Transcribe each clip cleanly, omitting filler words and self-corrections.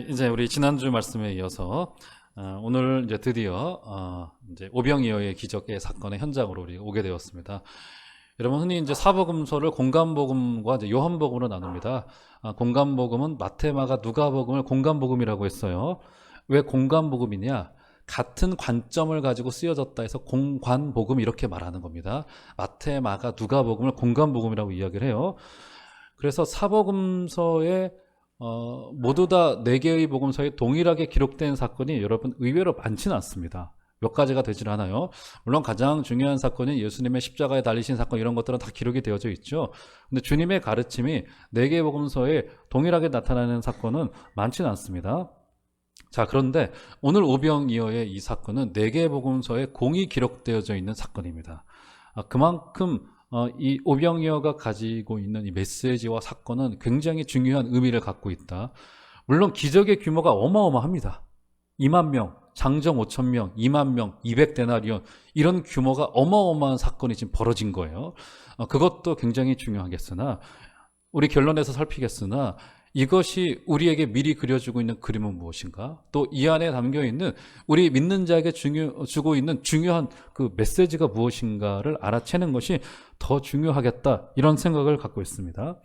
이제 우리 지난주 말씀에 이어서 오늘 이제 드디어 이제 오병이어의 기적의 사건의 현장으로 우리 오게 되었습니다. 여러분, 흔히 이제 사복음서를 공간복음과 이제 요한복음으로 나눕니다. 공간복음은 마태, 마가, 누가복음을 공간복음이라고 했어요. 왜 공간복음이냐? 같은 관점을 가지고 쓰여졌다 해서 공관복음 이렇게 말하는 겁니다. 마태, 마가, 누가복음을 공간복음이라고 이야기를 해요. 그래서 사복음서에 모두 다 4개의 복음서에 동일하게 기록된 사건이 여러분 의외로 많지는 않습니다. 몇 가지가 되질 않아요. 물론 가장 중요한 사건이 예수님의 십자가에 달리신 사건, 이런 것들은 다 기록이 되어져 있죠. 근데 주님의 가르침이 4개의 복음서에 동일하게 나타나는 사건은 많지는 않습니다. 자, 그런데 오늘 오병이어의 이 사건은 4개의 복음서에 공이 기록되어져 있는 사건입니다. 그만큼 이 오병이어가 가지고 있는 이 메시지와 사건은 굉장히 중요한 의미를 갖고 있다. 물론 기적의 규모가 어마어마합니다. 2만 명, 장정 5천 명, 2만 명, 200데나리온, 이런 규모가 어마어마한 사건이 지금 벌어진 거예요. 그것도 굉장히 중요하겠으나, 우리 결론에서 살피겠으나, 이것이 우리에게 미리 그려주고 있는 그림은 무엇인가? 또 이 안에 담겨있는 우리 믿는 자에게 주고 있는 중요한 그 메시지가 무엇인가를 알아채는 것이 더 중요하겠다, 이런 생각을 갖고 있습니다.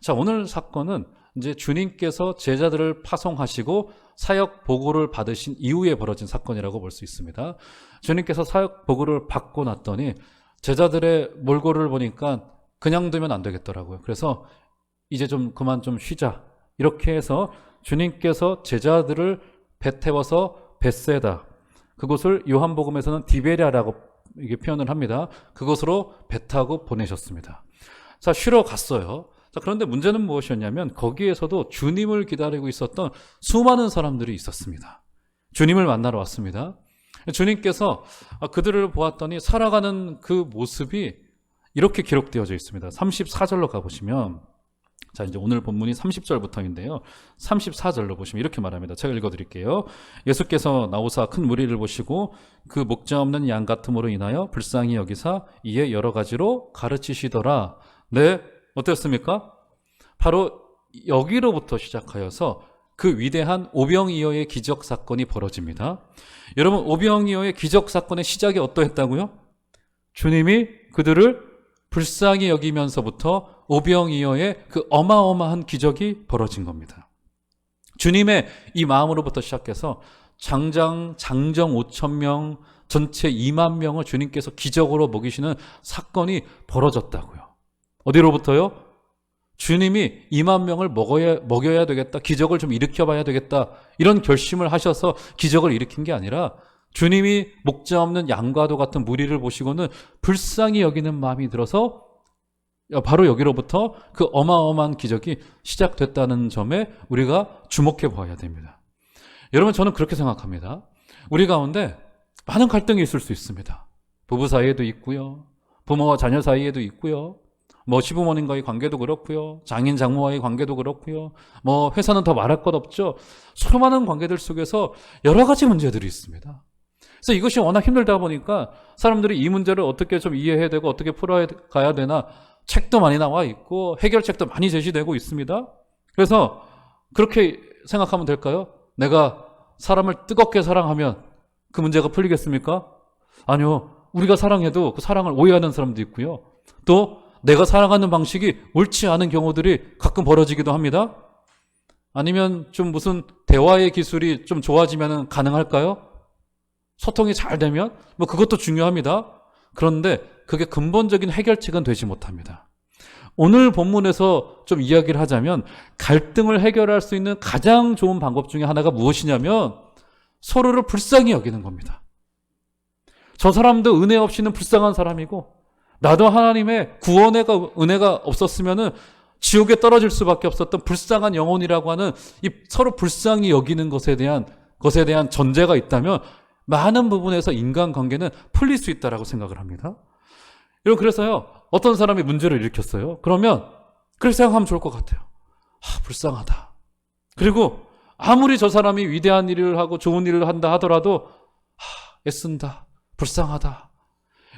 자, 오늘 사건은 이제 주님께서 제자들을 파송하시고 사역 보고를 받으신 이후에 벌어진 사건이라고 볼 수 있습니다. 주님께서 사역 보고를 받고 났더니 제자들의 몰골을 보니까 그냥 두면 안 되겠더라고요. 그래서 이제 좀 그만 좀 쉬자, 이렇게 해서 주님께서 제자들을 배 태워서 벳세다, 그곳을 요한복음에서는 디베랴라고 이게 표현을 합니다. 그곳으로 배 타고 보내셨습니다. 자, 쉬러 갔어요. 자, 그런데 문제는 무엇이었냐면 거기에서도 주님을 기다리고 있었던 수많은 사람들이 있었습니다. 주님을 만나러 왔습니다. 주님께서 그들을 보았더니 살아가는 그 모습이 이렇게 기록되어져 있습니다. 34절로 가보시면, 자, 이제 오늘 본문이 30절부터인데요. 34절로 보시면 이렇게 말합니다. 제가 읽어드릴게요. 예수께서 나오사 큰 무리를 보시고 그 목자 없는 양 같음으로 인하여 불쌍히 여기사 이에 여러 가지로 가르치시더라. 네, 어땠습니까? 바로 여기로부터 시작하여서 그 위대한 오병이어의 기적 사건이 벌어집니다. 여러분, 오병이어의 기적 사건의 시작이 어떠했다고요? 주님이 그들을 불쌍히 여기면서부터 오병이어의 그 어마어마한 기적이 벌어진 겁니다. 주님의 이 마음으로부터 시작해서 장정 5천 명, 전체 2만 명을 주님께서 기적으로 먹이시는 사건이 벌어졌다고요. 어디로부터요? 주님이 2만 명을 먹여야 되겠다, 기적을 좀 일으켜봐야 되겠다, 이런 결심을 하셔서 기적을 일으킨 게 아니라 주님이 목자 없는 양과도 같은 무리를 보시고는 불쌍히 여기는 마음이 들어서 바로 여기로부터 그 어마어마한 기적이 시작됐다는 점에 우리가 주목해 보아야 됩니다. 여러분, 저는 그렇게 생각합니다. 우리 가운데 많은 갈등이 있을 수 있습니다. 부부 사이에도 있고요, 부모와 자녀 사이에도 있고요, 시부모님과의 관계도 그렇고요, 장인 장모와의 관계도 그렇고요, 회사는 더 말할 것 없죠. 수많은 관계들 속에서 여러 가지 문제들이 있습니다. 그래서 이것이 워낙 힘들다 보니까 사람들이 이 문제를 어떻게 좀 이해해야 되고 어떻게 풀어가야 되나, 책도 많이 나와 있고 해결책도 많이 제시되고 있습니다. 그래서 그렇게 생각하면 될까요? 내가 사람을 뜨겁게 사랑하면 그 문제가 풀리겠습니까? 아니요. 우리가 사랑해도 그 사랑을 오해하는 사람도 있고요, 또 내가 사랑하는 방식이 옳지 않은 경우들이 가끔 벌어지기도 합니다. 아니면 좀 무슨 대화의 기술이 좀 좋아지면 가능할까요? 소통이 잘 되면 그것도 중요합니다. 그런데 그게 근본적인 해결책은 되지 못합니다. 오늘 본문에서 좀 이야기를 하자면 갈등을 해결할 수 있는 가장 좋은 방법 중에 하나가 무엇이냐면 서로를 불쌍히 여기는 겁니다. 저 사람도 은혜 없이는 불쌍한 사람이고, 나도 하나님의 구원의 은혜가 없었으면 지옥에 떨어질 수밖에 없었던 불쌍한 영혼이라고 하는 이 서로 불쌍히 여기는 것에 대한 전제가 있다면 많은 부분에서 인간관계는 풀릴 수 있다고 생각을 합니다. 여러분, 그래서요, 어떤 사람이 문제를 일으켰어요. 그러면 그렇게 생각하면 좋을 것 같아요. 불쌍하다. 그리고 아무리 저 사람이 위대한 일을 하고 좋은 일을 한다 하더라도 애쓴다, 불쌍하다.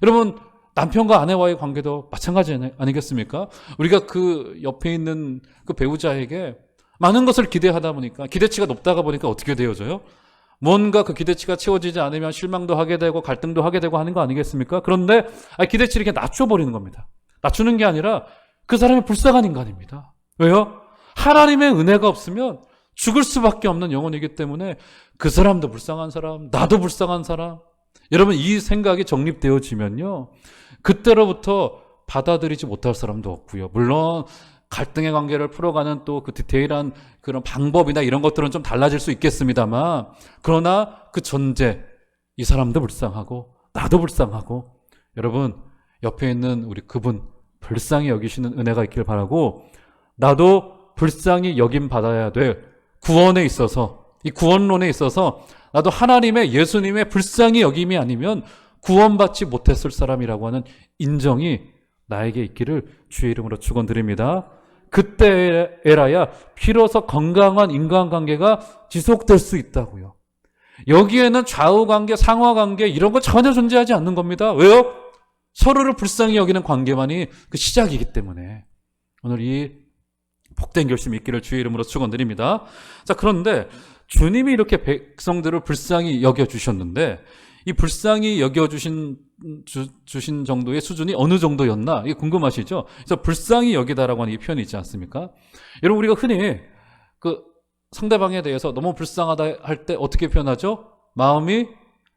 여러분, 남편과 아내와의 관계도 마찬가지 아니겠습니까? 우리가 그 옆에 있는 그 배우자에게 많은 것을 기대하다 보니까 기대치가 높다가 보니까 어떻게 되어져요? 뭔가 그 기대치가 채워지지 않으면 실망도 하게 되고 갈등도 하게 되고 하는 거 아니겠습니까? 그런데 기대치를 이렇게 낮춰버리는 겁니다. 낮추는 게 아니라 그 사람이 불쌍한 인간입니다. 왜요? 하나님의 은혜가 없으면 죽을 수밖에 없는 영혼이기 때문에 그 사람도 불쌍한 사람, 나도 불쌍한 사람. 여러분 이 생각이 정립되어지면요, 그때로부터 받아들이지 못할 사람도 없고요. 물론 갈등의 관계를 풀어가는 또 그 디테일한 그런 방법이나 이런 것들은 좀 달라질 수 있겠습니다만, 그러나 그 전제, 이 사람도 불쌍하고 나도 불쌍하고, 여러분 옆에 있는 우리 그분 불쌍히 여기시는 은혜가 있길 바라고, 나도 불쌍히 여김 받아야 될 구원에 있어서, 이 구원론에 있어서 나도 하나님의, 예수님의 불쌍히 여김이 아니면 구원받지 못했을 사람이라고 하는 인정이 나에게 있기를 주의 이름으로 축원드립니다. 그때에라야 비로소 건강한 인간관계가 지속될 수 있다고요. 여기에는 좌우관계, 상하관계 이런 거 전혀 존재하지 않는 겁니다. 왜요? 서로를 불쌍히 여기는 관계만이 그 시작이기 때문에. 오늘 이 복된 결심이 있기를 주의 이름으로 축원드립니다. 자, 그런데 주님이 이렇게 백성들을 불쌍히 여겨주셨는데, 이 불쌍히 여겨주신 정도의 수준이 어느 정도였나? 이게 궁금하시죠? 그래서 불쌍히 여기다라고 하는 이 표현이 있지 않습니까? 여러분, 우리가 흔히 그 상대방에 대해서 너무 불쌍하다 할 때 어떻게 표현하죠? 마음이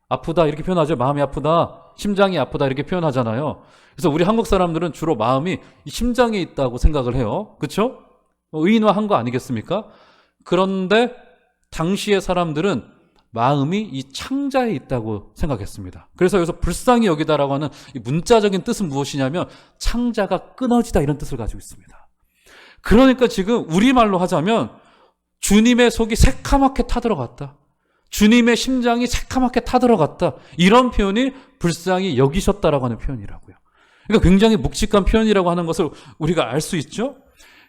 아프다 이렇게 표현하죠. 마음이 아프다, 심장이 아프다 이렇게 표현하잖아요. 그래서 우리 한국 사람들은 주로 마음이 심장에 있다고 생각을 해요. 그렇죠? 의인화한 거 아니겠습니까? 그런데 당시의 사람들은 마음이 이 창자에 있다고 생각했습니다. 그래서 여기서 불쌍히 여기다라고 하는 이 문자적인 뜻은 무엇이냐면 창자가 끊어지다 이런 뜻을 가지고 있습니다. 그러니까 지금 우리말로 하자면 주님의 속이 새카맣게 타들어갔다, 주님의 심장이 새카맣게 타들어갔다, 이런 표현이 불쌍히 여기셨다라고 하는 표현이라고요. 그러니까 굉장히 묵직한 표현이라고 하는 것을 우리가 알 수 있죠.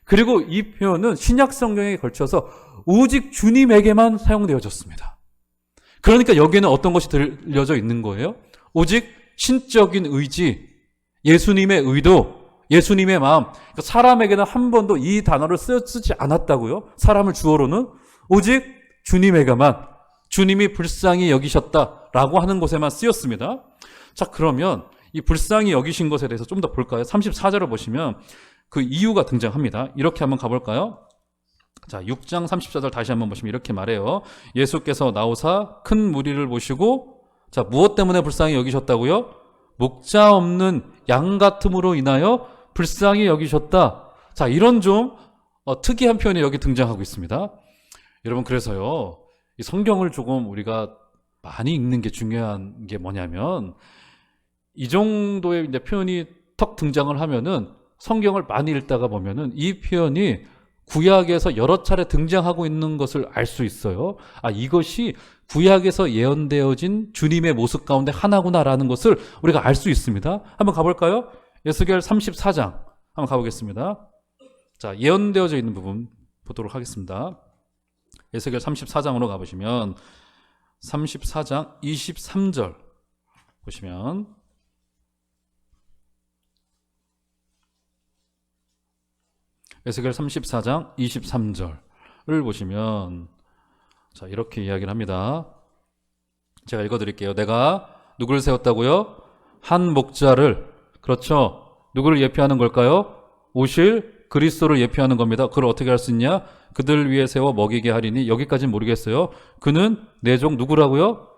그리고 이 표현은 신약 성경에 걸쳐서 오직 주님에게만 사용되어졌습니다. 그러니까 여기에는 어떤 것이 들려져 있는 거예요? 오직 신적인 의지, 예수님의 의도, 예수님의 마음. 그러니까 사람에게는 한 번도 이 단어를 쓰지 않았다고요. 사람을 주어로는 오직 주님에게만, 주님이 불쌍히 여기셨다라고 하는 곳에만 쓰였습니다. 자, 그러면 이 불쌍히 여기신 것에 대해서 좀 더 볼까요? 34절을 보시면 그 이유가 등장합니다. 이렇게 한번 가볼까요? 자, 6장 34절 다시 한번 보시면 이렇게 말해요. 예수께서 나오사 큰 무리를 보시고, 자, 무엇 때문에 불쌍히 여기셨다고요? 목자 없는 양 같음으로 인하여 불쌍히 여기셨다. 자, 이런 좀 특이한 표현이 여기 등장하고 있습니다. 여러분, 그래서요, 이 성경을 조금 우리가 많이 읽는 게 중요한 게 뭐냐면, 이 정도의 이제 표현이 턱 등장을 하면은 성경을 많이 읽다가 보면은 이 표현이 구약에서 여러 차례 등장하고 있는 것을 알 수 있어요. 아, 이것이 구약에서 예언되어진 주님의 모습 가운데 하나구나라는 것을 우리가 알 수 있습니다. 한번 가볼까요? 에스겔 34장 한번 가보겠습니다. 자, 예언되어져 있는 부분 보도록 하겠습니다. 에스겔 34장으로 가보시면 34장 23절 보시면, 에스겔 34장 23절을 보시면, 자, 이렇게 이야기를 합니다. 제가 읽어드릴게요. 내가 누구를 세웠다고요? 한 목자를, 그렇죠, 누구를 예표하는 걸까요? 오실 그리스도를 예표하는 겁니다. 그걸 어떻게 할 수 있냐? 그들 위에 세워 먹이게 하리니, 여기까지는 모르겠어요. 그는 내 종 누구라고요?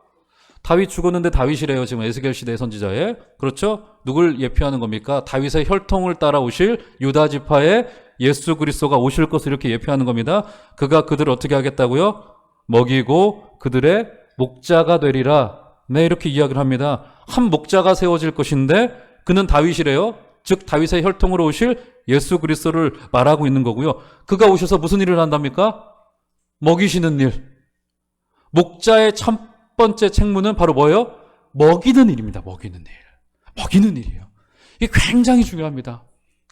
다윗 죽었는데 다윗이래요. 지금 에스겔 시대의 선지자에. 그렇죠? 누굴 예표하는 겁니까? 다윗의 혈통을 따라 오실 유다 지파의 예수 그리스도가 오실 것을 이렇게 예표하는 겁니다. 그가 그들을 어떻게 하겠다고요? 먹이고 그들의 목자가 되리라. 네, 이렇게 이야기를 합니다. 한 목자가 세워질 것인데 그는 다윗이래요. 즉 다윗의 혈통으로 오실 예수 그리스도를 말하고 있는 거고요. 그가 오셔서 무슨 일을 한답니까? 먹이시는 일. 목자의 첫 번째 책무는 바로 뭐예요? 먹이는 일입니다. 먹이는 일. 먹이는 일이에요. 이게 굉장히 중요합니다.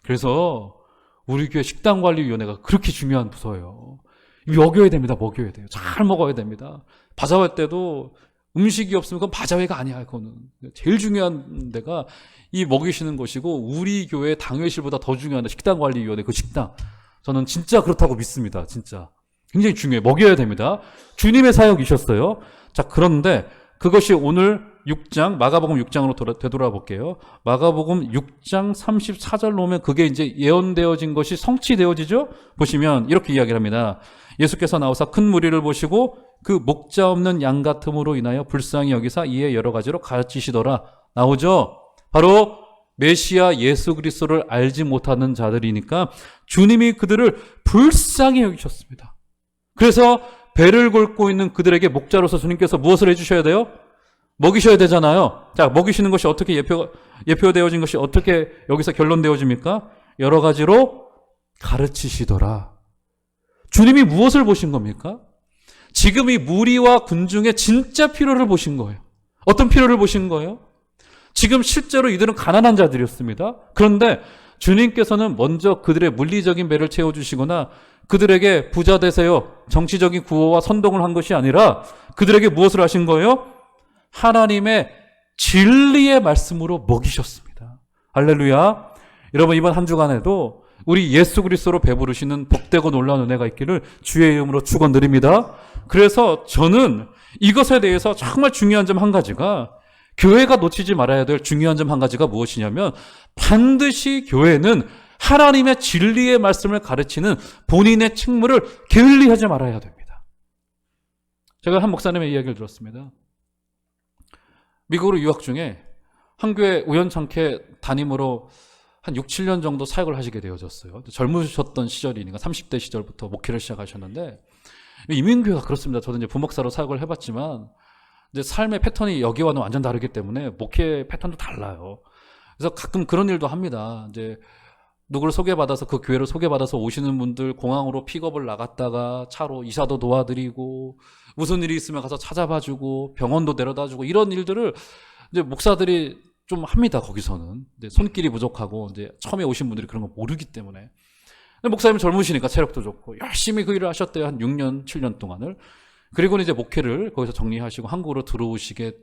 그래서 우리 교회 식당관리위원회가 그렇게 중요한 부서예요. 먹여야 됩니다. 먹여야 돼요. 잘 먹어야 됩니다. 바자회 때도 음식이 없으면 그건 바자회가 아니야. 그거는 제일 중요한 데가 이 먹이시는 것이고, 우리 교회 당회실보다 더 중요한 식당관리위원회, 그 식당, 저는 진짜 그렇다고 믿습니다. 진짜 굉장히 중요해요. 먹여야 됩니다. 주님의 사역이셨어요. 자, 그런데 그것이 오늘 6장, 마가복음 6장으로 되돌아볼게요. 마가복음 6장 34절로 오면 그게 이제 예언되어진 것이 성취되어지죠? 보시면 이렇게 이야기를 합니다. 예수께서 나오사 큰 무리를 보시고 그 목자 없는 양 같음으로 인하여 불쌍히 여기사 이에 여러 가지로 가르치시더라. 나오죠? 바로 메시아 예수 그리스도를 알지 못하는 자들이니까 주님이 그들을 불쌍히 여기셨습니다. 그래서 배를 골고 있는 그들에게 목자로서 주님께서 무엇을 해주셔야 돼요? 먹이셔야 되잖아요. 자, 먹이시는 것이 어떻게 예표되어진 것이 어떻게 여기서 결론되어집니까? 여러 가지로 가르치시더라. 주님이 무엇을 보신 겁니까? 지금 이 무리와 군중의 진짜 필요를 보신 거예요. 어떤 필요를 보신 거예요? 지금 실제로 이들은 가난한 자들이었습니다. 그런데 주님께서는 먼저 그들의 물리적인 배를 채워주시거나 그들에게 부자 되세요, 정치적인 구호와 선동을 한 것이 아니라 그들에게 무엇을 하신 거예요? 하나님의 진리의 말씀으로 먹이셨습니다. 할렐루야. 여러분, 이번 한 주간에도 우리 예수 그리스도로 배부르시는 복되고 놀라운 은혜가 있기를 주의 이름으로 축원드립니다. 그래서 저는 이것에 대해서 정말 중요한 점 한 가지가, 교회가 놓치지 말아야 될 중요한 점 한 가지가 무엇이냐면, 반드시 교회는 하나님의 진리의 말씀을 가르치는 본인의 책무를 게을리하지 말아야 됩니다. 제가 한 목사님의 이야기를 들었습니다. 미국으로 유학 중에 한 교회 우연찮게 담임으로 한 6, 7년 정도 사역을 하시게 되어졌어요. 젊으셨던 시절이니까 30대 시절부터 목회를 시작하셨는데, 이민교회가 그렇습니다. 저도 이제 부목사로 사역을 해봤지만 이제 삶의 패턴이 여기와는 완전 다르기 때문에 목회 패턴도 달라요. 그래서 가끔 그런 일도 합니다. 이제 누구를 소개받아서, 그 교회를 소개받아서 오시는 분들 공항으로 픽업을 나갔다가 차로 이사도 도와드리고, 무슨 일이 있으면 가서 찾아봐주고, 병원도 데려다주고, 이런 일들을 이제 목사들이 좀 합니다. 거기서는 이제 손길이 부족하고 이제 처음에 오신 분들이 그런 거 모르기 때문에. 목사님은 젊으시니까 체력도 좋고 열심히 그 일을 하셨대요. 한 6년, 7년 동안을. 그리고는 이제 목회를 거기서 정리하시고 한국으로 들어오시게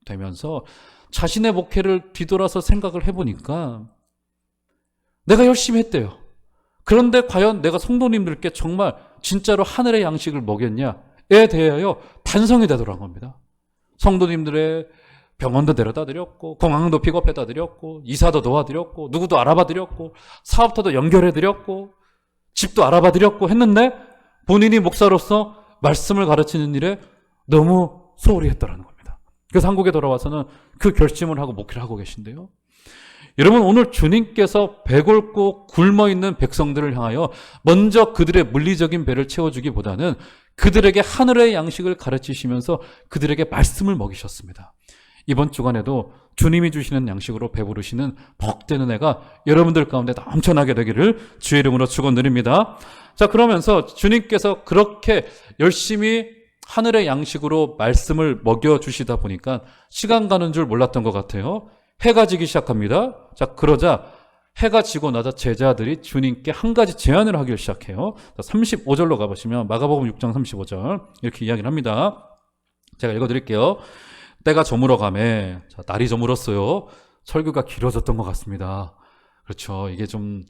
되면서 자신의 목회를 뒤돌아서 생각을 해보니까 내가 열심히 했대요. 그런데 과연 내가 성도님들께 정말 진짜로 하늘의 양식을 먹였냐에 대하여 반성이 되더라는 겁니다. 성도님들의 병원도 데려다 드렸고, 공항도 픽업해다 드렸고, 이사도 도와드렸고, 누구도 알아봐 드렸고, 사업터도 연결해 드렸고, 집도 알아봐 드렸고 했는데 본인이 목사로서 말씀을 가르치는 일에 너무 소홀히 했다라는 겁니다. 그래서 한국에 돌아와서는 그 결심을 하고 목회를 하고 계신데요. 여러분, 오늘 주님께서 배골고 굶어있는 백성들을 향하여 먼저 그들의 물리적인 배를 채워주기보다는 그들에게 하늘의 양식을 가르치시면서 그들에게 말씀을 먹이셨습니다. 이번 주간에도 주님이 주시는 양식으로 배부르시는 복된 은혜가 여러분들 가운데 넘쳐나게 되기를 주의 이름으로 축원드립니다. 자, 그러면서 주님께서 그렇게 열심히 하늘의 양식으로 말씀을 먹여주시다 보니까 시간 가는 줄 몰랐던 것 같아요. 해가 지기 시작합니다. 자, 그러자 해가 지고 나자 제자들이 주님께 한 가지 제안을 하기 시작해요. 35절로 가보시면 마가복음 6장 35절 이렇게 이야기를 합니다. 제가 읽어드릴게요. 때가 저물어 가매. 자, 날이 저물었어요. 설교가 길어졌던 것 같습니다. 그렇죠. 이게 좀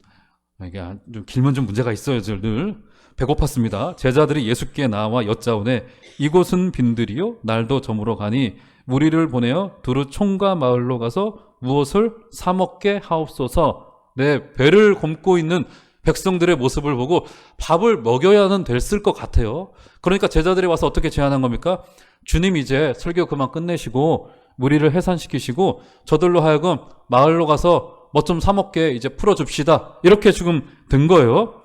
길면 좀 문제가 있어요. 늘 배고팠습니다. 제자들이 예수께 나와 여짜오되 이곳은 빈들이요 날도 저물어 가니 무리를 보내어 두루 총과 마을로 가서 무엇을 사 먹게 하옵소서. 네, 배를 굶고 있는 백성들의 모습을 보고 밥을 먹여야는 됐을 것 같아요. 그러니까 제자들이 와서 어떻게 제안한 겁니까? 주님, 이제 설교 그만 끝내시고 무리를 해산시키시고 저들로 하여금 마을로 가서 뭐 좀 사 먹게 이제 풀어줍시다. 이렇게 지금 된 거예요.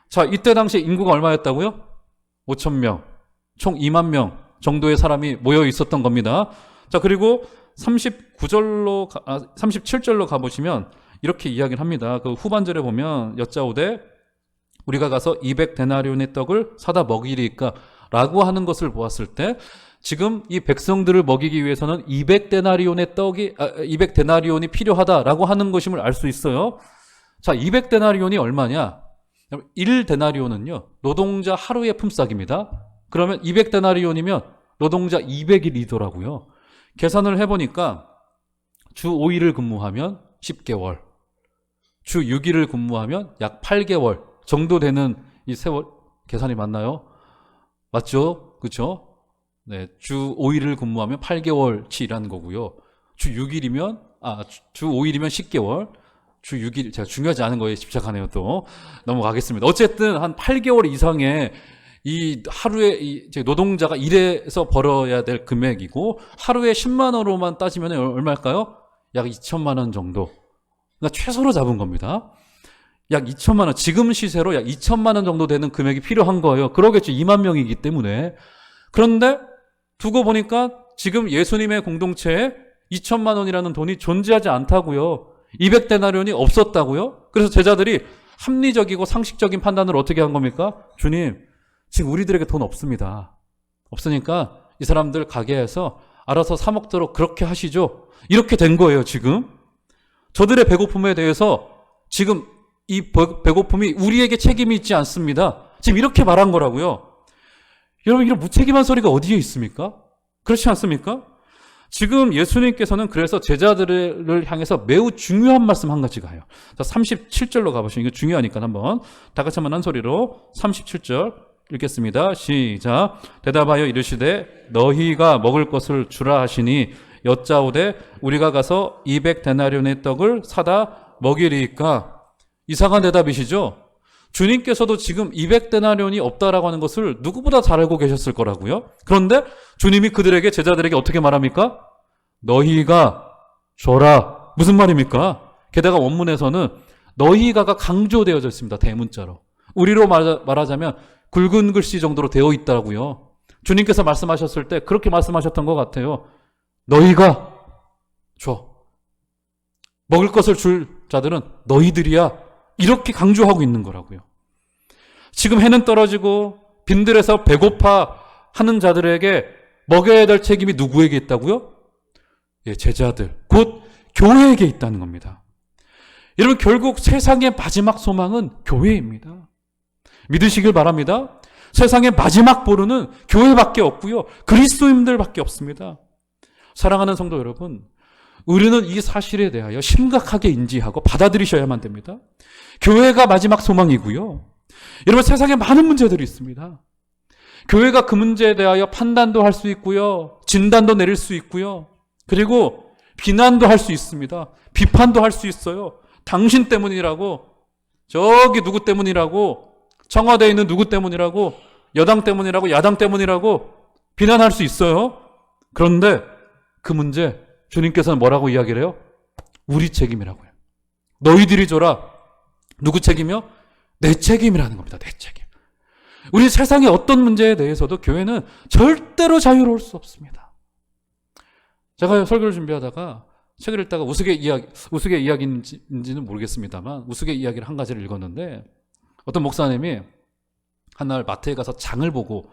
자, 이때 당시 인구가 얼마였다고요? 5,000명, 총 2만 명 정도의 사람이 모여 있었던 겁니다. 자, 그리고 37절로 가보시면 이렇게 이야기를 합니다. 그 후반절에 보면 여짜오되 우리가 가서 200데나리온의 떡을 사다 먹이리까 라고 하는 것을 보았을 때 지금 이 백성들을 먹이기 위해서는 200데나리온이 필요하다라고 하는 것임을 알 수 있어요. 자, 200데나리온이 얼마냐? 1데나리온은요, 노동자 하루의 품삯입니다. 그러면 200데나리온이면 노동자 200일이더라고요. 계산을 해보니까 주 5일을 근무하면 10개월, 주 6일을 근무하면 약 8개월 정도 되는 이 세월, 계산이 맞나요? 맞죠? 그렇죠? 네, 주 5일을 근무하면 8개월치 일하는 거고요. 주 5일이면 10개월, 주 6일, 제가 중요하지 않은 거에 집착하네요, 또. 넘어가겠습니다. 어쨌든 한 8개월 이상의 이 하루에 이제 노동자가 일해서 벌어야 될 금액이고, 하루에 10만 원으로만 따지면 얼마일까요? 약 2천만 원 정도. 그러니까 최소로 잡은 겁니다. 약 2천만 원, 지금 시세로 약 2천만 원 정도 되는 금액이 필요한 거예요. 그러겠죠. 2만 명이기 때문에. 그런데 두고 보니까 지금 예수님의 공동체에 2천만 원이라는 돈이 존재하지 않다고요. 200데나리온이 없었다고요. 그래서 제자들이 합리적이고 상식적인 판단을 어떻게 한 겁니까? 주님, 지금 우리들에게 돈 없습니다. 없으니까 이 사람들 가게에서 알아서 사 먹도록 그렇게 하시죠. 이렇게 된 거예요, 지금. 저들의 배고픔에 대해서 지금 이 배고픔이 우리에게 책임이 있지 않습니다. 지금 이렇게 말한 거라고요. 여러분, 이런 무책임한 소리가 어디에 있습니까? 그렇지 않습니까? 지금 예수님께서는 그래서 제자들을 향해서 매우 중요한 말씀 한 가지가 해요. 자, 37절로 가보시면 이거 중요하니까 한번 다 같이 한번 한 소리로 37절 읽겠습니다. 시작. 대답하여 이르시되 너희가 먹을 것을 주라 하시니 여짜오되 우리가 가서 200데나리온의 떡을 사다 먹이리이까. 이상한 대답이시죠? 주님께서도 지금 200데나리온이 없다라고 하는 것을 누구보다 잘 알고 계셨을 거라고요. 그런데 주님이 그들에게, 제자들에게 어떻게 말합니까? 너희가 줘라. 무슨 말입니까? 게다가 원문에서는 너희가가 강조되어져 있습니다. 대문자로. 우리로 말하자면 굵은 글씨 정도로 되어 있다고요. 주님께서 말씀하셨을 때 그렇게 말씀하셨던 것 같아요. 너희가 줘. 먹을 것을 줄 자들은 너희들이야. 이렇게 강조하고 있는 거라고요. 지금 해는 떨어지고 빈들에서 배고파 하는 자들에게 먹여야 될 책임이 누구에게 있다고요? 예, 제자들, 곧 교회에게 있다는 겁니다. 여러분, 결국 세상의 마지막 소망은 교회입니다. 믿으시길 바랍니다. 세상의 마지막 보루는 교회밖에 없고요. 그리스도인들밖에 없습니다. 사랑하는 성도 여러분, 우리는 이 사실에 대하여 심각하게 인지하고 받아들이셔야만 됩니다. 교회가 마지막 소망이고요. 여러분, 세상에 많은 문제들이 있습니다. 교회가 그 문제에 대하여 판단도 할 수 있고요. 진단도 내릴 수 있고요. 그리고 비난도 할 수 있습니다. 비판도 할 수 있어요. 당신 때문이라고, 저기 누구 때문이라고, 청와대에 있는 누구 때문이라고, 여당 때문이라고, 야당 때문이라고 비난할 수 있어요. 그런데 그 문제, 주님께서는 뭐라고 이야기를 해요? 우리 책임이라고요. 너희들이 줘라. 누구 책임이요? 내 책임이라는 겁니다. 내 책임. 우리 세상의 어떤 문제에 대해서도 교회는 절대로 자유로울 수 없습니다. 제가 설교를 준비하다가 책을 읽다가 우스갯 이야기인지는 모르겠습니다만 우스갯 이야기를 한 가지를 읽었는데, 어떤 목사님이 한날 마트에 가서 장을 보고,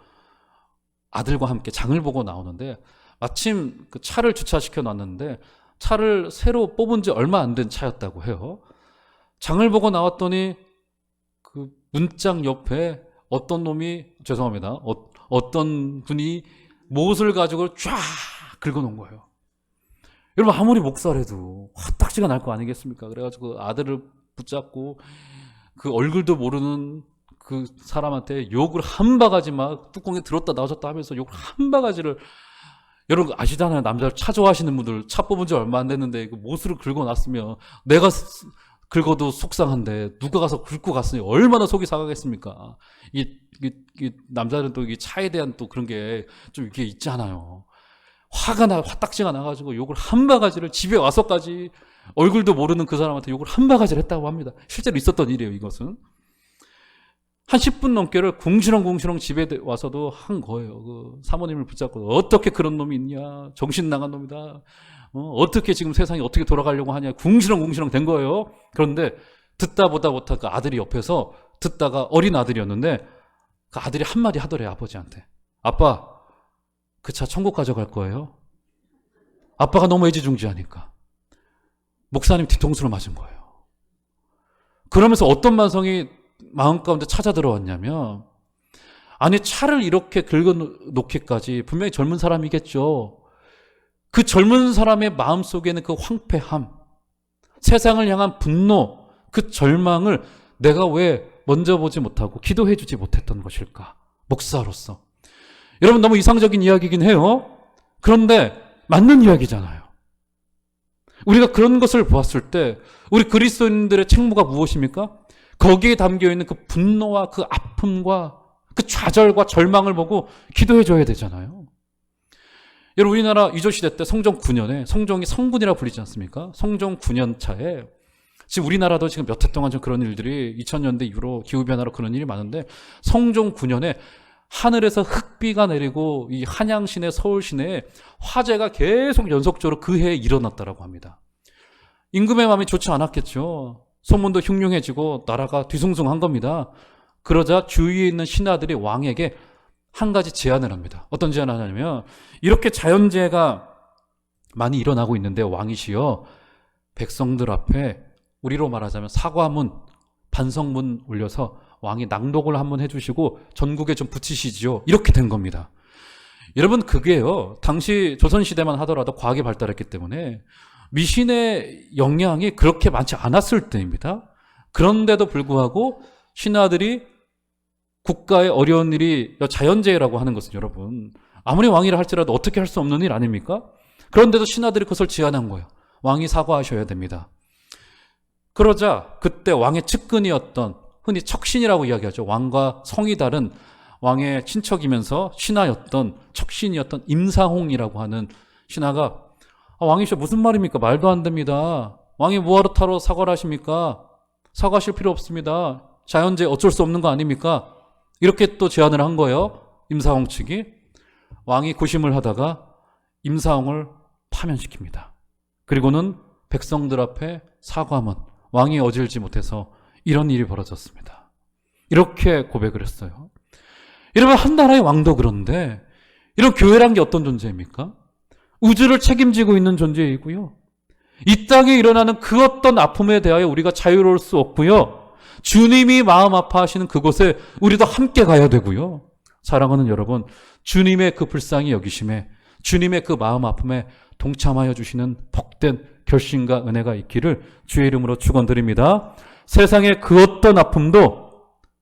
아들과 함께 장을 보고 나오는데 마침 그 차를 주차시켜 놨는데 차를 새로 뽑은 지 얼마 안 된 차였다고 해요. 장을 보고 나왔더니 그 문짝 옆에 어떤 놈이, 죄송합니다, 어떤 분이 못을 가지고 쫙 긁어놓은 거예요. 여러분, 아무리 목사래도 화딱지가 날 거 아니겠습니까? 그래가지고 아들을 붙잡고 그 얼굴도 모르는 그 사람한테 욕을 한 바가지, 막 뚜껑에 들었다 나오셨다 하면서 욕을 한 바가지를, 여러분 아시잖아요. 남자를 차 좋아하시는 분들, 차 뽑은 지 얼마 안 됐는데 그 못을 긁어놨으면 내가 긁어도 속상한데 누가 가서 긁고 갔으니 얼마나 속이 상하겠습니까? 이 남자들은 또 이 차에 대한 또 그런 게 좀 이렇게 있잖아요. 화딱지가 나가지고 욕을 한 바가지를, 집에 와서까지 얼굴도 모르는 그 사람한테 욕을 한 바가지를 했다고 합니다. 실제로 있었던 일이에요, 이것은. 한 10분 넘게를 궁시렁궁시렁 집에 와서도 한 거예요. 그 사모님을 붙잡고, 어떻게 그런 놈이 있냐, 정신 나간 놈이다, 어떻게 지금 세상이 어떻게 돌아가려고 하냐, 궁시렁궁시렁 된 거예요. 그런데 듣다 보다 그 아들이 옆에서 듣다가, 어린 아들이었는데 그 아들이 한마디 하더래요, 아버지한테. 아빠, 그 차 천국 가져갈 거예요. 아빠가 너무 애지중지하니까 목사님 뒤통수를 맞은 거예요. 그러면서 어떤 마음 가운데 찾아 들어왔냐면, 아니, 차를 이렇게 긁어놓기까지 분명히 젊은 사람이겠죠. 그 젊은 사람의 마음속에는 그 황폐함, 세상을 향한 분노, 그 절망을 내가 왜 먼저 보지 못하고 기도해 주지 못했던 것일까? 목사로서. 여러분 너무 이상적인 이야기이긴 해요. 그런데 맞는 이야기잖아요. 우리가 그런 것을 보았을 때 우리 그리스도인들의 책무가 무엇입니까? 거기에 담겨있는 그 분노와 그 아픔과 그 좌절과 절망을 보고 기도해 줘야 되잖아요. 여러분 우리나라 이조시대 때 성종 9년에 성종이 성군이라 불리지 않습니까? 성종 9년 차에 지금 우리나라도 지금 몇 해 동안 좀 그런 일들이 2000년대 이후로 기후변화로 그런 일이 많은데 성종 9년에 하늘에서 흙비가 내리고 이 한양 시내, 서울 시내에 화재가 계속 연속적으로 그 해에 일어났다라고 합니다. 임금의 마음이 좋지 않았겠죠. 소문도 흉흉해지고 나라가 뒤숭숭한 겁니다. 그러자 주위에 있는 신하들이 왕에게 한 가지 제안을 합니다. 어떤 제안을 하냐면 이렇게 자연재해가 많이 일어나고 있는데 왕이시여 백성들 앞에 우리로 말하자면 사과문, 반성문 올려서 왕이 낭독을 한번 해주시고 전국에 좀 붙이시지요. 이렇게 된 겁니다. 여러분 그게요. 당시 조선시대만 하더라도 과학이 발달했기 때문에 미신의 영향이 그렇게 많지 않았을 때입니다. 그런데도 불구하고 신하들이 국가의 어려운 일이 자연재해라고 하는 것은 여러분 아무리 왕이라 할지라도 어떻게 할 수 없는 일 아닙니까? 그런데도 신하들이 그것을 제안한 거예요. 왕이 사과하셔야 됩니다. 그러자 그때 왕의 측근이었던 흔히 척신이라고 이야기하죠. 왕과 성이 다른 왕의 친척이면서 신하였던 척신이었던 임사홍이라고 하는 신하가 왕이시여 무슨 말입니까? 말도 안 됩니다. 왕이 뭐하러 타러 사과를 하십니까? 사과하실 필요 없습니다. 자연재해 어쩔 수 없는 거 아닙니까? 이렇게 또 제안을 한 거예요. 임사홍 측이. 왕이 고심을 하다가 임사홍을 파면시킵니다. 그리고는 백성들 앞에 사과문, 왕이 어질지 못해서 이런 일이 벌어졌습니다. 이렇게 고백을 했어요. 여러분 한 나라의 왕도 그런데 이런 교회란 게 어떤 존재입니까? 우주를 책임지고 있는 존재이고요. 이 땅에 일어나는 그 어떤 아픔에 대하여 우리가 자유로울 수 없고요. 주님이 마음 아파하시는 그곳에 우리도 함께 가야 되고요. 사랑하는 여러분, 주님의 그 불쌍히 여기심에 주님의 그 마음 아픔에 동참하여 주시는 복된 결심과 은혜가 있기를 주의 이름으로 축원드립니다. 세상의 그 어떤 아픔도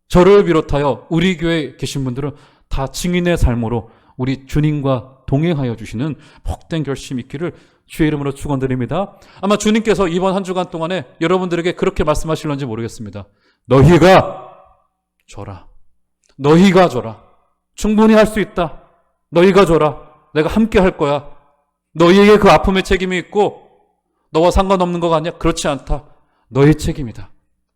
저를 비롯하여 우리 교회에 계신 분들은 다 증인의 삶으로 우리 주님과 동행하여 주시는 복된 결심 있기를 주의 이름으로 축원드립니다. 아마 주님께서 이번 한 주간 동안에 여러분들에게 그렇게 말씀하실런지 모르겠습니다. 너희가 줘라. 너희가 줘라. 충분히 할 수 있다. 너희가 줘라. 내가 함께 할 거야. 너희에게 그 아픔의 책임이 있고 너와 상관없는 거 아니야? 그렇지 않다. 너희 책임이다.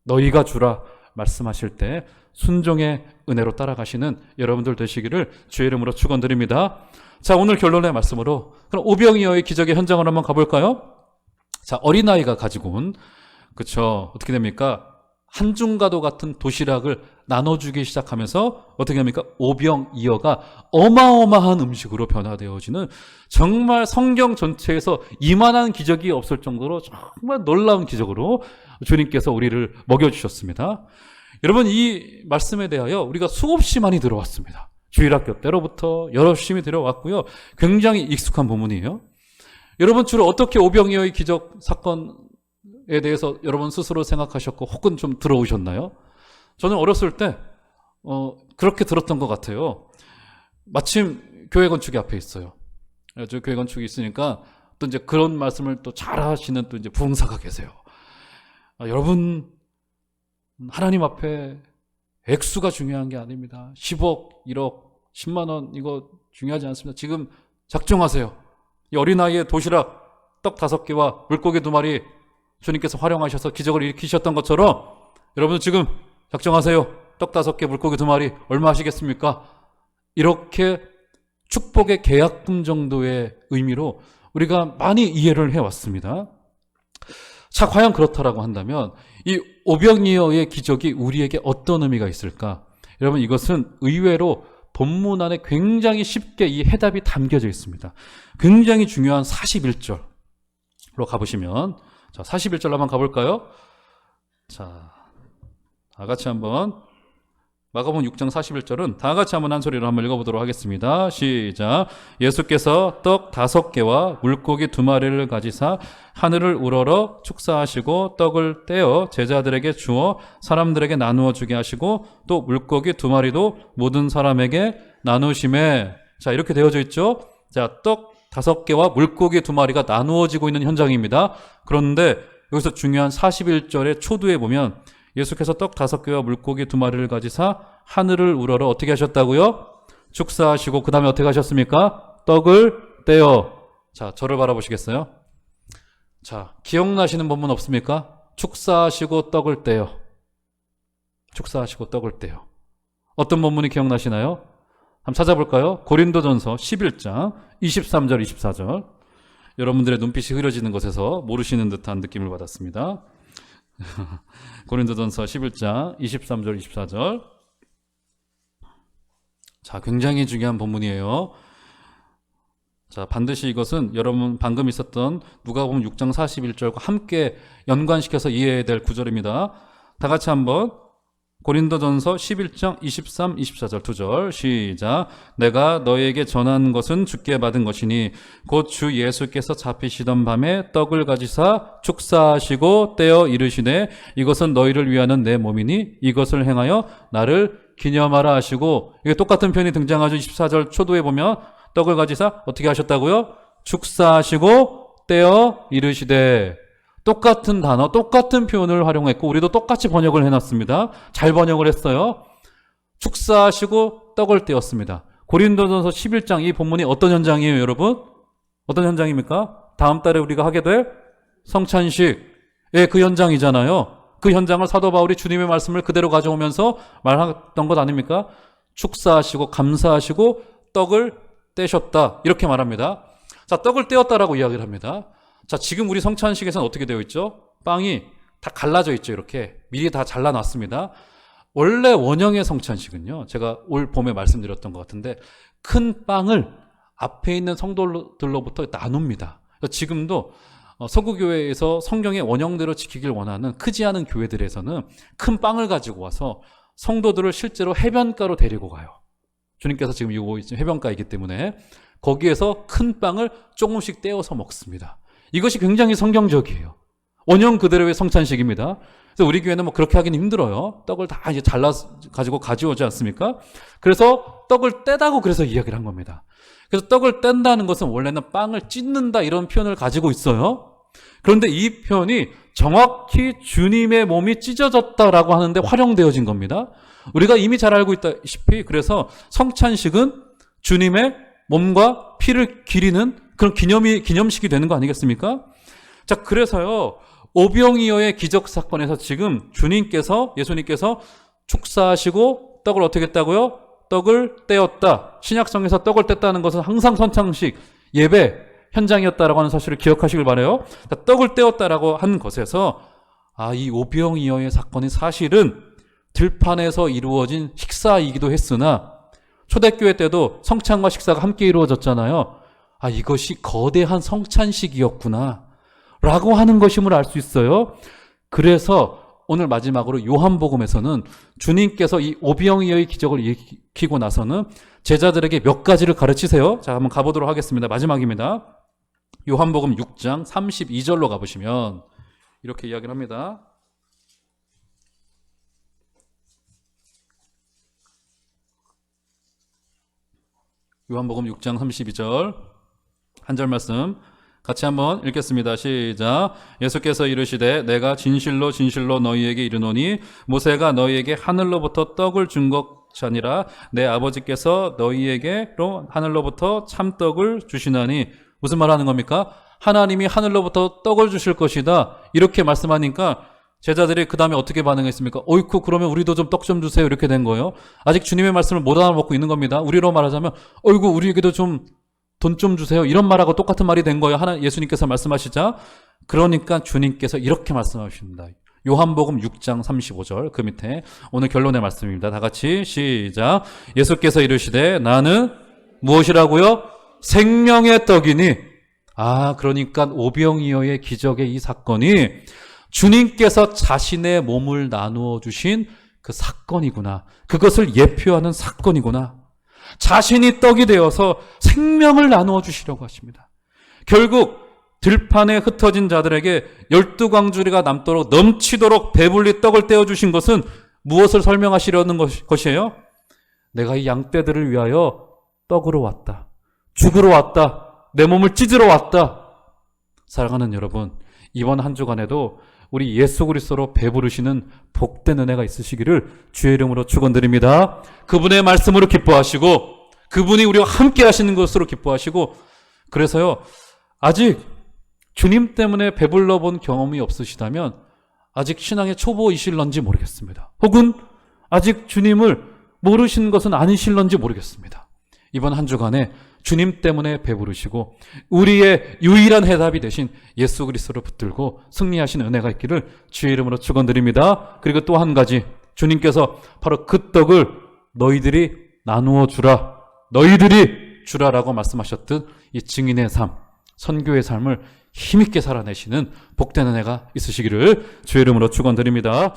너희가 주라 말씀하실 때 순종의 은혜로 따라가시는 여러분들 되시기를 주의 이름으로 축원드립니다. 자, 오늘 결론의 말씀으로 그럼 오병이어의 기적의 현장으로 한번 가볼까요? 자, 어린아이가 가지고 온 그쵸 어떻게 됩니까? 한중가도 같은 도시락을 나눠주기 시작하면서 어떻게 합니까? 오병이어가 어마어마한 음식으로 변화되어지는 정말 성경 전체에서 이만한 기적이 없을 정도로 정말 놀라운 기적으로 주님께서 우리를 먹여주셨습니다. 여러분 이 말씀에 대하여 우리가 수없이 많이 들어왔습니다. 주일학교 때로부터 열심히 들어왔고요. 굉장히 익숙한 부분이에요. 여러분 주로 어떻게 오병이어의 기적 사건에 대해서 여러분 스스로 생각하셨고 혹은 좀 들어오셨나요? 저는 어렸을 때 그렇게 들었던 것 같아요. 마침 교회 건축이 앞에 있어요. 저 교회 건축이 있으니까 또 이제 그런 말씀을 또 잘하시는 또 이제 부흥사가 계세요. 여러분 하나님 앞에 액수가 중요한 게 아닙니다. 10억, 1억, 10만 원 이거 중요하지 않습니다. 지금 작정하세요. 이 어린아이의 도시락 떡 5개와 물고기 2마리 주님께서 활용하셔서 기적을 일으키셨던 것처럼 여러분 지금 작정하세요. 떡 5개, 물고기 2마리 얼마 하시겠습니까? 이렇게 축복의 계약금 정도의 의미로 우리가 많이 이해를 해왔습니다. 자, 과연 그렇다라고 한다면 이 오병이어의 기적이 우리에게 어떤 의미가 있을까? 여러분 이것은 의외로 본문 안에 굉장히 쉽게 이 해답이 담겨져 있습니다. 굉장히 중요한 41절로 가보시면 자 41절로 한번 가볼까요? 자, 다 같이 한번 마가복음 6장 41절은 다 같이 한번 한 소리로 한번 읽어보도록 하겠습니다. 시작. 예수께서 떡 5개와 물고기 2마리를 가지사 하늘을 우러러 축사하시고 떡을 떼어 제자들에게 주어 사람들에게 나누어 주게 하시고 또 물고기 2마리도 모든 사람에게 나누심에 자, 이렇게 되어져 있죠. 자, 떡 5개와 물고기 2마리가 나누어지고 있는 현장입니다. 그런데 여기서 중요한 41절의 초두에 보면 예수께서 떡 5개와 물고기 2마리를 가지사 하늘을 우러러 어떻게 하셨다고요? 축사하시고 그 다음에 어떻게 하셨습니까? 떡을 떼어. 자, 저를 바라보시겠어요? 자, 기억나시는 본문 없습니까? 축사하시고 떡을 떼어. 축사하시고 떡을 떼어. 어떤 본문이 기억나시나요? 한번 찾아볼까요? 고린도전서 11장 23절 24절. 여러분들의 눈빛이 흐려지는 것에서 모르시는 듯한 느낌을 받았습니다. 고린도전서 11장 23절 24절. 자, 굉장히 중요한 본문이에요. 자, 반드시 이것은 여러분 방금 있었던 누가복음 6장 41절과 함께 연관시켜서 이해해야 될 구절입니다. 다 같이 한번 고린도전서 11장 23, 24절 2절 시작. 내가 너에게 전한 것은 주께 받은 것이니 곧 주 예수께서 잡히시던 밤에 떡을 가지사 축사하시고 떼어 이르시되 이것은 너희를 위하는 내 몸이니 이것을 행하여 나를 기념하라 하시고, 이게 똑같은 표현이 등장하죠. 24절 초도에 보면 떡을 가지사 어떻게 하셨다고요? 축사하시고 떼어 이르시되. 똑같은 단어, 똑같은 표현을 활용했고 우리도 똑같이 번역을 해놨습니다. 잘 번역을 했어요. 축사하시고 떡을 떼었습니다. 고린도전서 11장 이 본문이 어떤 현장이에요, 여러분? 어떤 현장입니까? 다음 달에 우리가 하게 될 성찬식. 예, 그 현장이잖아요. 그 현장을 사도 바울이 주님의 말씀을 그대로 가져오면서 말했던 것 아닙니까? 축사하시고 감사하시고 떡을 떼셨다. 이렇게 말합니다. 자, 떡을 떼었다라고 이야기를 합니다. 자, 지금 우리 성찬식에서는 어떻게 되어 있죠? 빵이 다 갈라져 있죠. 이렇게 미리 다 잘라놨습니다. 원래 원형의 성찬식은요, 제가 올 봄에 말씀드렸던 것 같은데 큰 빵을 앞에 있는 성도들로부터 나눕니다. 지금도 서구교회에서 성경의 원형대로 지키길 원하는 크지 않은 교회들에서는 큰 빵을 가지고 와서 성도들을 실제로 해변가로 데리고 가요. 주님께서 지금 이거 해변가이기 때문에 거기에서 큰 빵을 조금씩 떼어서 먹습니다. 이것이 굉장히 성경적이에요. 원형 그대로의 성찬식입니다. 그래서 우리 교회는 뭐 그렇게 하기는 힘들어요. 떡을 다 이제 잘라 가지고 가져오지 않습니까? 그래서 떡을 떼다고 그래서 이야기를 한 겁니다. 그래서 떡을 뗀다는 것은 원래는 빵을 찢는다 이런 표현을 가지고 있어요. 그런데 이 표현이 정확히 주님의 몸이 찢어졌다라고 하는데 활용되어진 겁니다. 우리가 이미 잘 알고 있다시피 그래서 성찬식은 주님의 몸과 피를 기리는 그런 기념식이 되는 거 아니겠습니까? 자, 그래서요, 오병이어의 기적 사건에서 지금 예수님께서 축사하시고 떡을 어떻게 했다고요? 떡을 떼었다. 신약성에서 떡을 뗐다는 것은 항상 성찬식, 예배 현장이었다라고 하는 사실을 기억하시길 바라요. 자, 떡을 떼었다라고 한 것에서 이 오병이어의 사건이 사실은 들판에서 이루어진 식사이기도 했으나 초대교회 때도 성찬과 식사가 함께 이루어졌잖아요. 이것이 거대한 성찬식이었구나 라고 하는 것임을 알 수 있어요. 그래서 오늘 마지막으로 요한복음에서는 주님께서 이 오병이어의 기적을 일으키고 나서는 제자들에게 몇 가지를 가르치세요. 자, 한번 가보도록 하겠습니다. 마지막입니다. 요한복음 6장 32절로 가보시면 이렇게 이야기를 합니다. 요한복음 6장 32절 한 절 말씀 같이 한번 읽겠습니다. 시작. 예수께서 이르시되 내가 진실로 진실로 너희에게 이르노니 모세가 너희에게 하늘로부터 떡을 준 것이 아니라 내 아버지께서 너희에게로 하늘로부터 참떡을 주시나니. 무슨 말 하는 겁니까? 하나님이 하늘로부터 떡을 주실 것이다 이렇게 말씀하니까 제자들이 그 다음에 어떻게 반응했습니까? 어이쿠, 그러면 우리도 좀 떡 좀 주세요 이렇게 된 거예요. 아직 주님의 말씀을 못 알아먹고 있는 겁니다. 우리로 말하자면 어이구, 우리에게도 좀 돈 좀 주세요 이런 말하고 똑같은 말이 된 거예요. 예수님께서 말씀하시자. 그러니까 주님께서 이렇게 말씀하십니다. 요한복음 6장 35절 그 밑에 오늘 결론의 말씀입니다. 다 같이 시작. 예수께서 이르시되 나는 무엇이라고요? 생명의 떡이니. 그러니까 오병이어의 기적의 이 사건이 주님께서 자신의 몸을 나누어 주신 그 사건이구나. 그것을 예표하는 사건이구나. 자신이 떡이 되어서 생명을 나누어 주시려고 하십니다. 결국 들판에 흩어진 자들에게 12광주리가 남도록 넘치도록 배불리 떡을 떼어 주신 것은 무엇을 설명하시려는 것이에요? 내가 이 양떼들을 위하여 떡으로 왔다. 죽으러 왔다. 내 몸을 찢으러 왔다. 사랑하는 여러분, 이번 한 주간에도 우리 예수 그리스도로 배부르시는 복된 은혜가 있으시기를 주의 이름으로 축원드립니다. 그분의 말씀으로 기뻐하시고 그분이 우리와 함께 하시는 것으로 기뻐하시고, 그래서요, 아직 주님 때문에 배불러 본 경험이 없으시다면 아직 신앙의 초보이실런지 모르겠습니다. 혹은 아직 주님을 모르시는 것은 아니실런지 모르겠습니다. 이번 한 주간에 주님 때문에 배부르시고 우리의 유일한 해답이 되신 예수 그리스도를 붙들고 승리하신 은혜가 있기를 주의 이름으로 축원드립니다. 그리고 또 한 가지, 주님께서 바로 그 떡을 너희들이 나누어 주라, 너희들이 주라라고 말씀하셨듯 이 증인의 삶, 선교의 삶을 힘있게 살아내시는 복된 은혜가 있으시기를 주의 이름으로 축원드립니다.